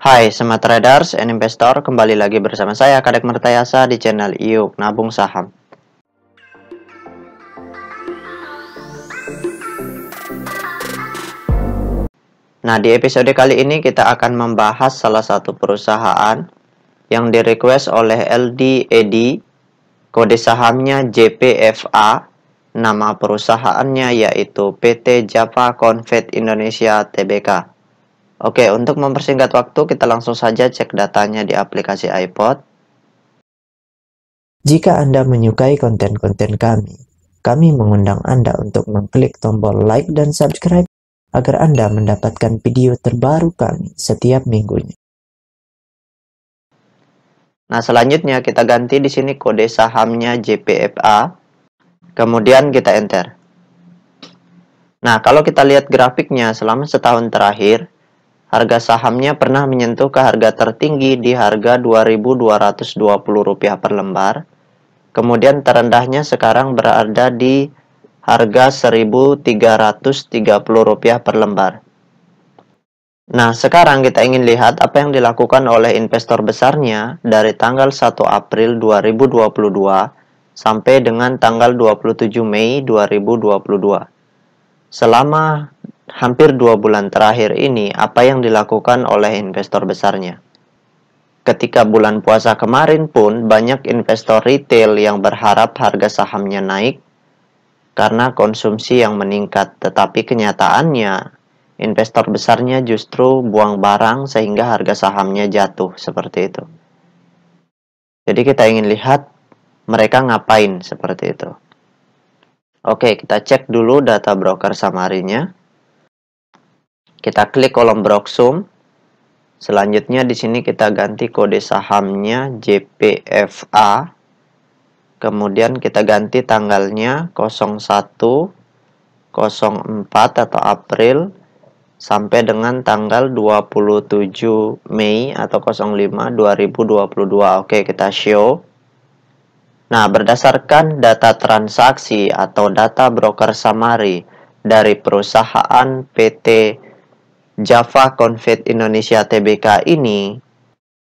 Hai Smart Traders and Investor, kembali lagi bersama saya Kadek Mertayasa di channel Yuk Nabung Saham. Nah, di episode kali ini kita akan membahas salah satu perusahaan yang direquest oleh LDED, kode sahamnya JPFA, nama perusahaannya yaitu PT Java Convert Indonesia Tbk. Oke, untuk mempersingkat waktu, kita langsung saja cek datanya di aplikasi iPod. Jika Anda menyukai konten-konten kami mengundang Anda untuk mengklik tombol like dan subscribe agar Anda mendapatkan video terbaru kami setiap minggunya. Nah, selanjutnya kita ganti di sini kode sahamnya JPFA. Kemudian kita enter. Nah, kalau kita lihat grafiknya selama setahun terakhir, harga sahamnya pernah menyentuh ke harga tertinggi di harga Rp2.220 per lembar. Kemudian terendahnya sekarang berada di harga Rp1.330 per lembar. Nah, sekarang kita ingin lihat apa yang dilakukan oleh investor besarnya dari tanggal 1 April 2022 sampai dengan tanggal 27 Mei 2022. Selama hampir 2 bulan terakhir ini, apa yang dilakukan oleh investor besarnya? Ketika bulan puasa kemarin pun, banyak investor retail yang berharap harga sahamnya naik karena konsumsi yang meningkat. Tetapi kenyataannya, investor besarnya justru buang barang sehingga harga sahamnya jatuh seperti itu. Jadi kita ingin lihat mereka ngapain seperti itu. Oke, kita cek dulu data broker summary-nya. Kita klik kolom Broksum. Selanjutnya di sini kita ganti kode sahamnya JPFA. Kemudian kita ganti tanggalnya 01/04 atau April sampai dengan tanggal 27 Mei atau 05 2022. Oke, kita show. Nah, berdasarkan data transaksi atau data broker summary dari perusahaan PT Java Convert Indonesia Tbk ini,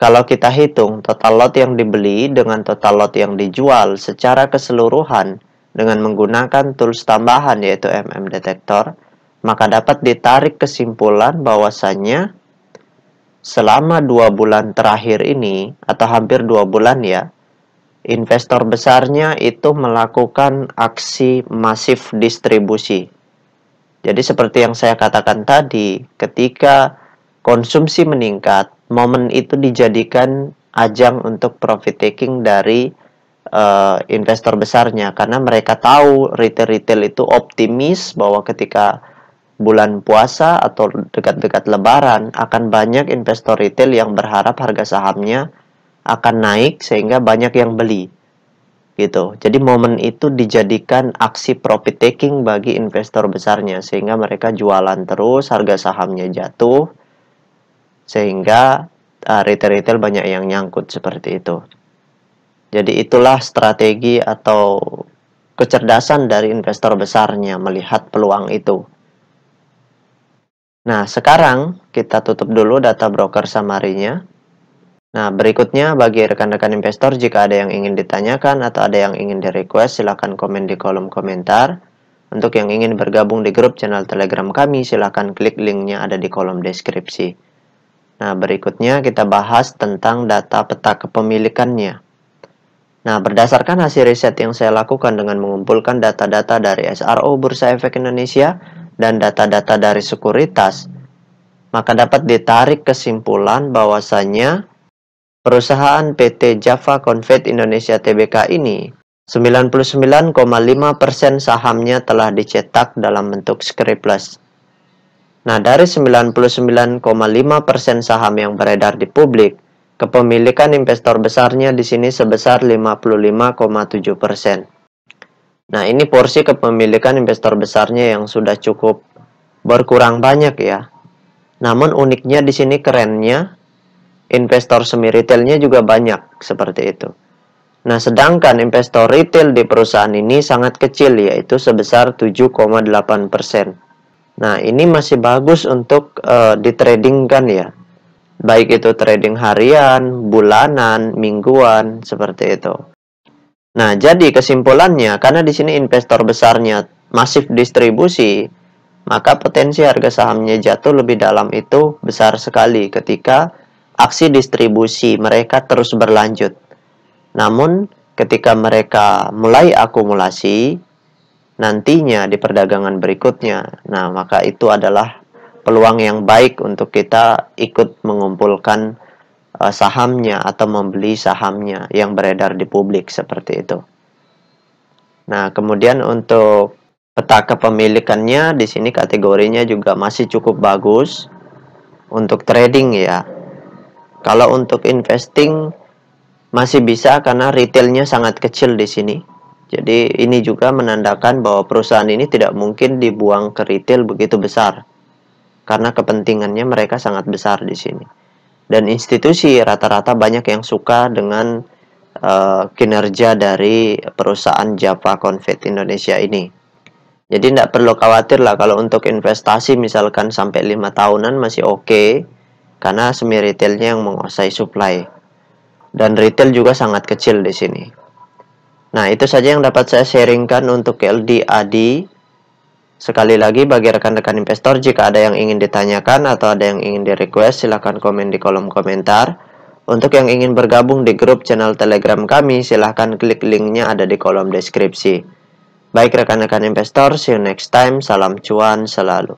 kalau kita hitung total lot yang dibeli dengan total lot yang dijual secara keseluruhan dengan menggunakan tools tambahan yaitu Detektor, maka dapat ditarik kesimpulan bahwasannya selama 2 bulan terakhir ini atau hampir 2 bulan ya, investor besarnya itu melakukan aksi masif distribusi. Jadi seperti yang saya katakan tadi, ketika konsumsi meningkat, momen itu dijadikan ajang untuk profit taking dari investor besarnya. Karena mereka tahu retail-retail itu optimis bahwa ketika bulan puasa atau dekat-dekat lebaran, akan banyak investor retail yang berharap harga sahamnya akan naik sehingga banyak yang beli. Gitu. Jadi momen itu dijadikan aksi profit taking bagi investor besarnya sehingga mereka jualan terus, harga sahamnya jatuh sehingga retail-retail banyak yang nyangkut seperti itu. Jadi itulah strategi atau kecerdasan dari investor besarnya melihat peluang itu. Nah, sekarang kita tutup dulu data broker summary-nya. Nah, berikutnya bagi rekan-rekan investor, jika ada yang ingin ditanyakan atau ada yang ingin di-request, silakan komen di kolom komentar. Untuk yang ingin bergabung di grup channel Telegram kami, silakan klik linknya ada di kolom deskripsi. Nah, berikutnya kita bahas tentang data peta kepemilikannya. Nah, berdasarkan hasil riset yang saya lakukan dengan mengumpulkan data-data dari SRO Bursa Efek Indonesia dan data-data dari sekuritas, maka dapat ditarik kesimpulan bahwasannya perusahaan PT Java Convert Indonesia Tbk ini 99,5% sahamnya telah dicetak dalam bentuk scriptless. Nah, dari 99,5% saham yang beredar di publik, kepemilikan investor besarnya di sini sebesar 55,7%. Nah, ini porsi kepemilikan investor besarnya yang sudah cukup berkurang banyak ya. Namun uniknya di sini kerennya, investor semi retailnya juga banyak seperti itu. Nah, sedangkan investor retail di perusahaan ini sangat kecil, yaitu sebesar 7,8%. Nah, ini masih bagus untuk ditradingkan ya. Baik itu trading harian, bulanan, mingguan, seperti itu. Nah, jadi kesimpulannya, karena di sini investor besarnya masif distribusi, maka potensi harga sahamnya jatuh lebih dalam itu besar sekali ketika aksi distribusi mereka terus berlanjut. Namun, ketika mereka mulai akumulasi, nantinya di perdagangan berikutnya, nah maka itu adalah peluang yang baik untuk kita ikut mengumpulkan sahamnya atau membeli sahamnya yang beredar di publik seperti itu. Nah, kemudian untuk peta kepemilikannya di sini kategorinya juga masih cukup bagus untuk trading ya. Kalau untuk investing masih bisa karena retailnya sangat kecil di sini. Jadi ini juga menandakan bahwa perusahaan ini tidak mungkin dibuang ke retail begitu besar. Karena kepentingannya mereka sangat besar di sini. Dan institusi rata-rata banyak yang suka dengan kinerja dari perusahaan Java Convert Indonesia ini. Jadi tidak perlu khawatir lah kalau untuk investasi misalkan sampai 5 tahunan masih oke. Karena semi retailnya yang menguasai supply. Dan retail juga sangat kecil di sini. Nah, itu saja yang dapat saya sharingkan untuk LDAD. Sekali lagi, bagi rekan-rekan investor, jika ada yang ingin ditanyakan atau ada yang ingin di-request, silahkan komen di kolom komentar. Untuk yang ingin bergabung di grup channel Telegram kami, silahkan klik linknya ada di kolom deskripsi. Baik rekan-rekan investor, see you next time. Salam cuan selalu.